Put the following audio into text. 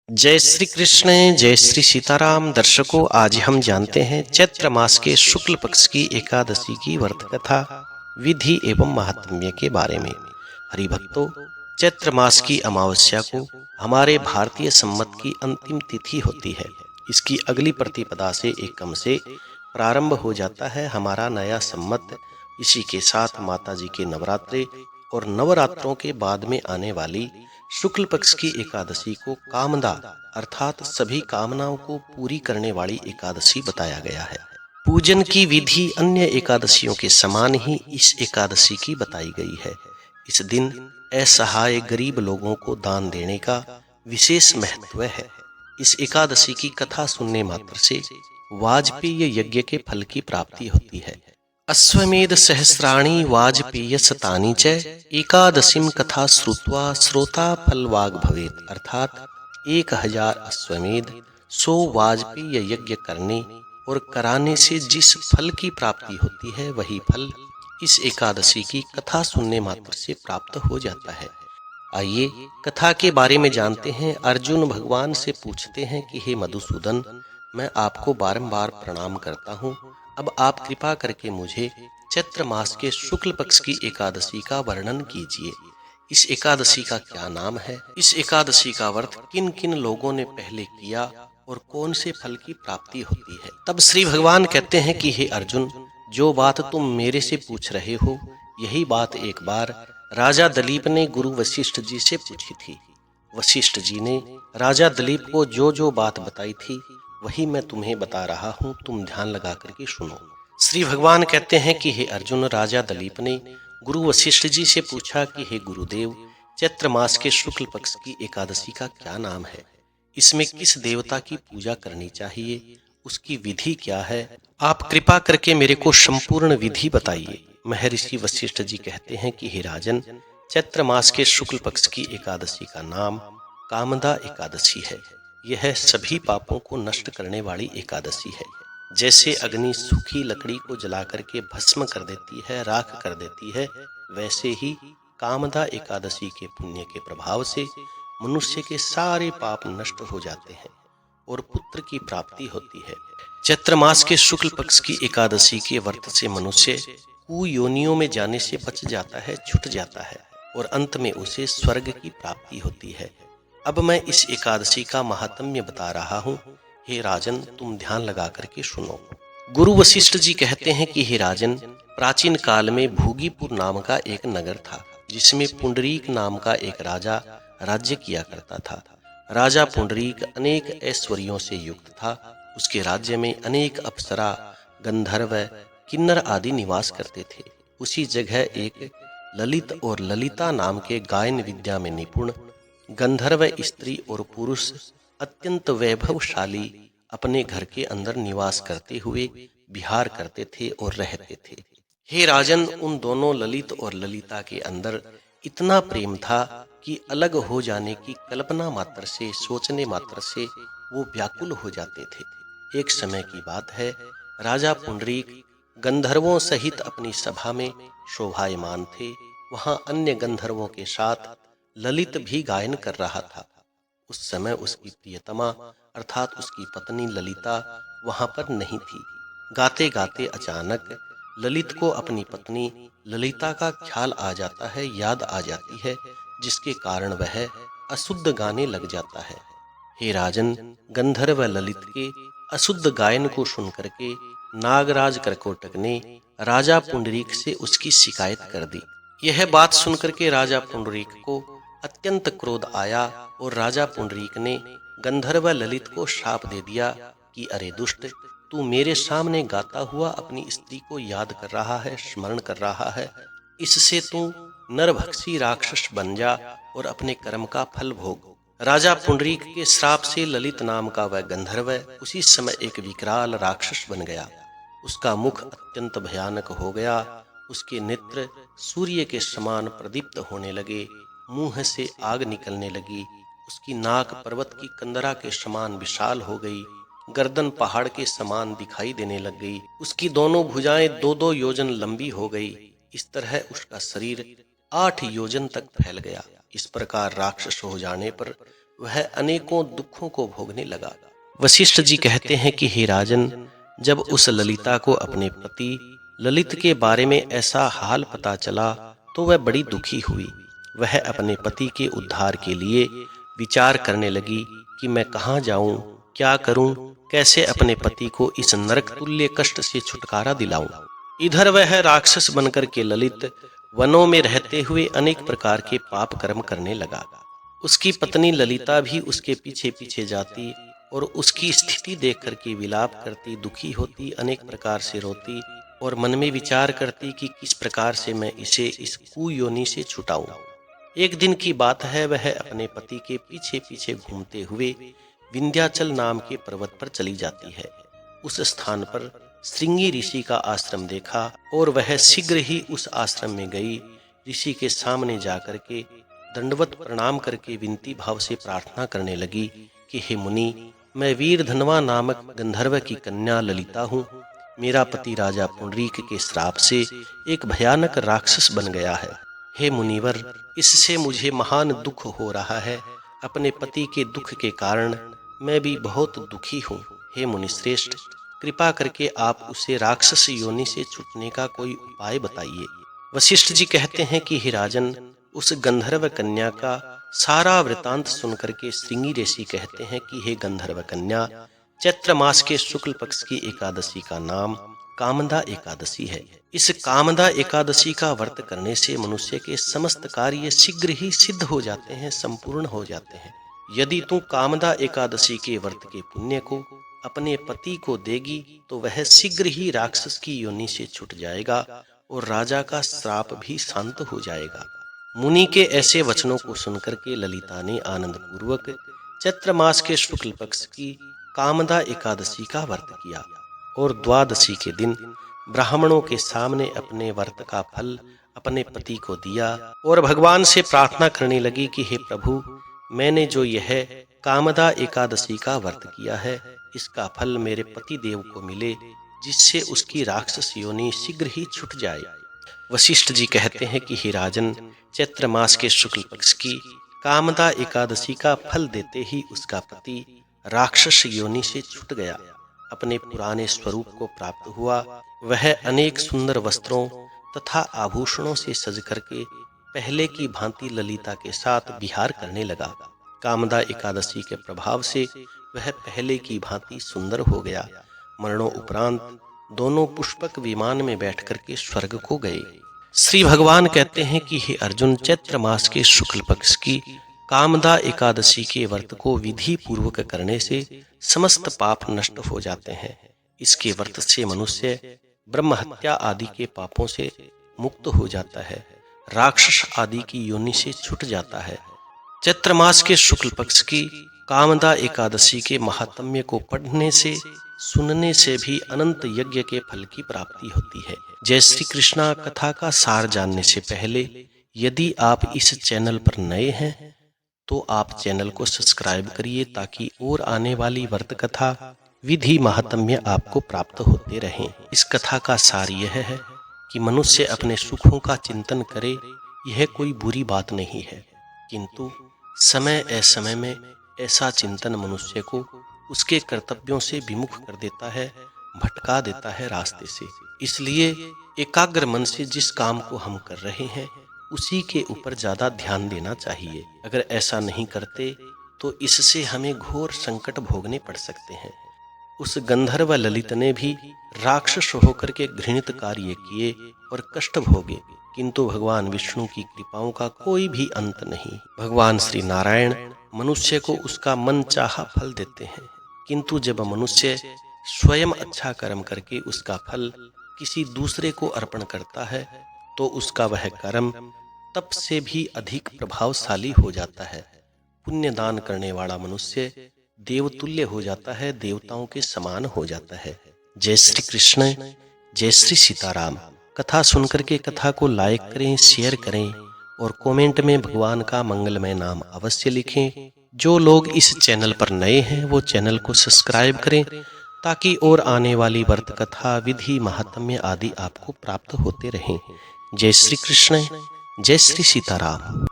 जय श्री कृष्ण, जय श्री सीताराम। दर्शकों, आज हम जानते हैं चैत्र मास के शुक्ल पक्ष की एकादशी की व्रत कथा, विधि एवं महात्म्य के बारे में। हरि भक्तों, चैत्र मास की अमावस्या को हमारे भारतीय संवत की अंतिम तिथि होती है। इसकी अगली प्रतिपदा से एकम से प्रारंभ हो जाता है हमारा नया संवत। इसी के साथ माता जी के नवरात्रे और नवरात्रों के बाद में आने वाली शुक्ल पक्ष की एकादशी को कामदा अर्थात सभी कामनाओं को पूरी करने वाली एकादशी बताया गया है। पूजन की विधि अन्य एकादशियों के समान ही इस एकादशी की बताई गई है। इस दिन असहाय गरीब लोगों को दान देने का विशेष महत्व है। इस एकादशी की कथा सुनने मात्र से वाजपेय यज्ञ के फल की प्राप्ति होती है। अश्वमेध सहस्राणि वाजपेय शतानि च एकादशीम कथा श्रुत्वा श्रोता फलवाग भवेत। अर्थात 1000 अश्वमेध 100 वाजपेय यज्ञ करने और कराने से जिस फल की प्राप्ति होती है वही फल इस एकादशी की कथा सुनने मात्र से प्राप्त हो जाता है। आइए कथा के बारे में जानते हैं। अर्जुन भगवान से पूछते हैं कि हे मधुसूदन, मैं आपको बारंबार प्रणाम करता हूँ। अब आप कृपा करके मुझे चैत्र मास के शुक्ल पक्ष की एकादशी का वर्णन कीजिए। इस एकादशी का क्या नाम है? इस एकादशी का व्रत किन किन लोगों ने पहले किया और कौन से फल की प्राप्ति होती है? तब श्री भगवान कहते हैं कि हे अर्जुन, जो बात तुम मेरे से पूछ रहे हो यही बात एक बार राजा दलीप ने गुरु वशिष्ठ जी से पूछी थी। वशिष्ठ जी ने राजा दलीप को जो बात बताई थी वही मैं तुम्हें बता रहा हूँ, तुम ध्यान लगा करके सुनो। श्री भगवान कहते हैं कि हे अर्जुन, राजा दलीप ने गुरु वशिष्ठ जी से पूछा कि हे गुरुदेव, चैत्र मास के शुक्ल पक्ष की एकादशी का क्या नाम है? इसमें किस देवता की पूजा करनी चाहिए? उसकी विधि क्या है? आप कृपा करके मेरे को संपूर्ण विधि बताइए। महर्षि वशिष्ठ जी कहते हैं कि हे राजन, चैत्र मास के शुक्ल पक्ष की एकादशी का नाम कामदा एकादशी है। यह सभी पापों को नष्ट करने वाली एकादशी है। जैसे अग्नि सूखी लकड़ी को जला करके भस्म कर देती है, राख कर देती है, वैसे ही कामदा एकादशी के पुण्य के प्रभाव से मनुष्य के सारे पाप नष्ट हो जाते हैं और पुत्र की प्राप्ति होती है। चैत्र मास के शुक्ल पक्ष की एकादशी के व्रत से मनुष्य कुयोनियों में जाने से बच जाता है, छूट जाता है और अंत में उसे स्वर्ग की प्राप्ति होती है। अब मैं इस एकादशी का महात्म्य बता रहा हूँ। हे राजन, तुम ध्यान लगा करके सुनो। गुरु वशिष्ठ जी कहते हैं कि हे राजन, प्राचीन काल में भूगीपुर नाम का एक नगर था जिसमें पुंडरीक नाम का एक राजा राज्य किया करता था। राजा पुंडरीक अनेक ऐश्वर्यों से युक्त था। उसके राज्य में अनेक अप्सरा, गंधर्व, किन्नर आदि निवास करते थे। उसी जगह एक ललित और ललिता नाम के गायन विद्या में निपुण गंधर्व स्त्री और पुरुष अत्यंत वैभवशाली अपने घर के अंदर निवास करते हुए विहार करते थे और रहते थे। हे राजन, उन दोनों ललित और ललिता के अंदर इतना प्रेम था कि अलग हो जाने की कल्पना मात्र से, सोचने मात्र से वो व्याकुल हो जाते थे। एक समय की बात है, राजा पुंडरीक गंधर्वों सहित अपनी सभा में शोभायमान थे। वहां अन्य गंधर्वों के साथ ललित भी गायन कर रहा था। उस समय उसकी प्रियतमा अर्थात उसकी पत्नी ललिता वहां पर नहीं थी। गाते गाते अचानक ललित को अपनी पत्नी ललिता का ख्याल आ जाता है, याद आ जाती है, जिसके कारण वह अशुद्ध गाने लग जाता है। हे राजन, गंधर्व ललित के अशुद्ध गायन को सुनकर के नागराज करकोटक ने राजा पुंडरीक से उसकी शिकायत कर दी। यह बात सुनकर के राजा पुंडरीक को अत्यंत क्रोध आया और राजा पुंडरीक ने गंधर्व ललित को श्राप दे दिया कि अरे दुष्ट, तू मेरे सामने गाता हुआ अपनी स्त्री को याद कर रहा है, स्मरण कर रहा है। इससे तू नरभक्षी राक्षस बन जा और अपने कर्म का फल भोग। राजा पुंडरीक के श्राप से ललित नाम का वह गंधर्व उसी समय एक विकराल राक्षस बन गया। उसका मुख अत्यंत भयानक हो गया। उसके नेत्र सूर्य के समान प्रदीप्त होने लगे, मुंह से आग निकलने लगी। उसकी नाक पर्वत की कंदरा के समान विशाल हो गई, गर्दन पहाड़ के समान दिखाई देने लग गई। उसकी दोनों भुजाएं 2-2 योजन लंबी हो गई। इस तरह उसका शरीर 8 योजन तक फैल गया। इस प्रकार राक्षस हो जाने पर वह अनेकों दुखों को भोगने लगा। वशिष्ठ जी कहते हैं कि हे राजन, जब उस ललिता को अपने पति ललित के बारे में ऐसा हाल पता चला तो वह बड़ी दुखी हुई। वह अपने पति के उद्धार के लिए विचार करने लगी कि मैं कहाँ जाऊं, क्या करूं, कैसे अपने पति को इस नरक तुल्य कष्ट से छुटकारा दिलाऊं। इधर वह राक्षस बनकर के ललित वनों में रहते हुए अनेक प्रकार के पाप कर्म करने लगा। उसकी पत्नी ललिता भी उसके पीछे पीछे जाती और उसकी स्थिति देख करके विलाप करती, दुखी होती, अनेक प्रकार से रोती और मन में विचार करती कि किस प्रकार से मैं इसे इस कुयोनि से छुटाऊं। एक दिन की बात है, वह अपने पति के पीछे पीछे घूमते हुए विंध्याचल नाम के पर्वत पर चली जाती है। उस स्थान पर श्रृंगी ऋषि का आश्रम देखा और वह शीघ्र ही उस आश्रम में गई। ऋषि के सामने जाकर के दंडवत प्रणाम करके विनती भाव से प्रार्थना करने लगी कि हे मुनि, मैं वीर धनवा नामक गंधर्व की कन्या ललिता हूँ। मेरा पति राजा पुंडरीक के श्राप से एक भयानक राक्षस बन गया है। हे मुनिवर, इससे मुझे महान दुख हो रहा है। अपने पति के दुख के कारण मैं भी बहुत दुखी हूँ। हे मुनिश्रेष्ठ, कृपा करके आप उसे राक्षस योनि से छूटने का कोई उपाय बताइए। वशिष्ठ जी कहते हैं कि हे राजन, उस गंधर्व कन्या का सारा वृतांत सुनकर के श्रृंगी ऋषि कहते हैं कि हे गंधर्व कन्या, चैत्र मास के शुक्ल पक्ष की एकादशी का नाम कामदा एकादशी है। इस कामदा एकादशी का व्रत करने से मनुष्य के समस्त कार्य शीघ्र ही सिद्ध हो जाते हैं, संपूर्ण हो जाते हैं। यदि तू कामदा एकादशी के व्रत के पुण्य को अपने पति को देगी तो वह शीघ्र ही राक्षस की योनि से छूट जाएगा और राजा का श्राप भी शांत हो जाएगा। मुनि के ऐसे वचनों को सुनकर के ललिता ने आनंद पूर्वक चैत्र मास के शुक्ल पक्ष की कामदा एकादशी का व्रत किया और द्वादशी के दिन ब्राह्मणों के सामने अपने व्रत का फल अपने पति को दिया और भगवान से प्रार्थना करने लगी कि हे प्रभु, मैंने जो यह कामदा एकादशी का व्रत किया है, इसका फल मेरे पति देव को मिले, जिससे उसकी राक्षस योनि शीघ्र ही छूट जाए। वशिष्ठ जी कहते हैं कि हे राजन, चैत्र मास के शुक्ल पक्ष की कामदा एकादशी का फल देते ही उसका पति राक्षस योनि से छूट गया, अपने पुराने स्वरूप को प्राप्त हुआ। वह अनेक सुंदर वस्त्रों तथा आभूषणों से सज करके पहले की भांति ललिता के साथ विहार करने लगा। कामदा एकादशी के प्रभाव से वह पहले की भांति सुंदर हो गया। मरणों उपरांत दोनों पुष्पक विमान में बैठ करके स्वर्ग को गए। श्री भगवान कहते हैं कि हे अर्जुन, चैत्र मास के शुक्ल पक्ष की कामदा एकादशी के व्रत को विधि पूर्वक करने से समस्त पाप नष्ट हो जाते हैं। इसके व्रत से मनुष्य ब्रह्म हत्या आदि के पापों से मुक्त हो जाता है, राक्षस आदि की योनि से छूट जाता है। चैत्र मास के शुक्ल पक्ष की कामदा एकादशी के महात्म्य को पढ़ने से सुनने से भी अनंत यज्ञ के फल की प्राप्ति होती है। जय श्री कृष्णा कथा का सार जानने से पहले यदि आप इस चैनल पर नए हैं तो आप चैनल को सब्सक्राइब करिए ताकि और आने वाली व्रत कथा विधि महात्म्य आपको प्राप्त होते रहें। इस कथा का सार यह है कि मनुष्य अपने सुखों का चिंतन करे, यह कोई बुरी बात नहीं है, किंतु समय असमय में ऐसा चिंतन मनुष्य को उसके कर्तव्यों से विमुख कर देता है, भटका देता है रास्ते से। इसलिए एकाग्र मन से जिस काम को हम कर रहे हैं उसी के ऊपर ज्यादा ध्यान देना चाहिए। अगर ऐसा नहीं करते तो इससे हमें घोर संकट भोगने पड़ सकते हैं। उस गंधर्व ललित ने भी राक्षस होकर के घृणित कार्य किए और कष्ट भोगे, किंतु भगवान विष्णु की कृपाओं का कोई भी अंत नहीं। भगवान श्री नारायण मनुष्य को उसका मन चाहा फल देते हैं, किंतु जब मनुष्य स्वयं अच्छा कर्म करके उसका फल किसी दूसरे को अर्पण करता है तो उसका वह कर्म तप से भी अधिक प्रभावशाली हो जाता है। पुण्य दान करने वाला मनुष्य देवतुल्य हो जाता है, देवताओं के समान हो जाता है। जय श्री कृष्ण, जय श्री सीताराम। कथा सुनकर के कथा को लाइक करें, शेयर करें और कमेंट में भगवान का मंगलमय नाम अवश्य लिखें। जो लोग इस चैनल पर नए हैं वो चैनल को सब्सक्राइब करें ताकि और आने वाली व्रत कथा विधि महात्म्य आदि आपको प्राप्त होते रहें। जय श्री कृष्ण, जय श्री सीताराम।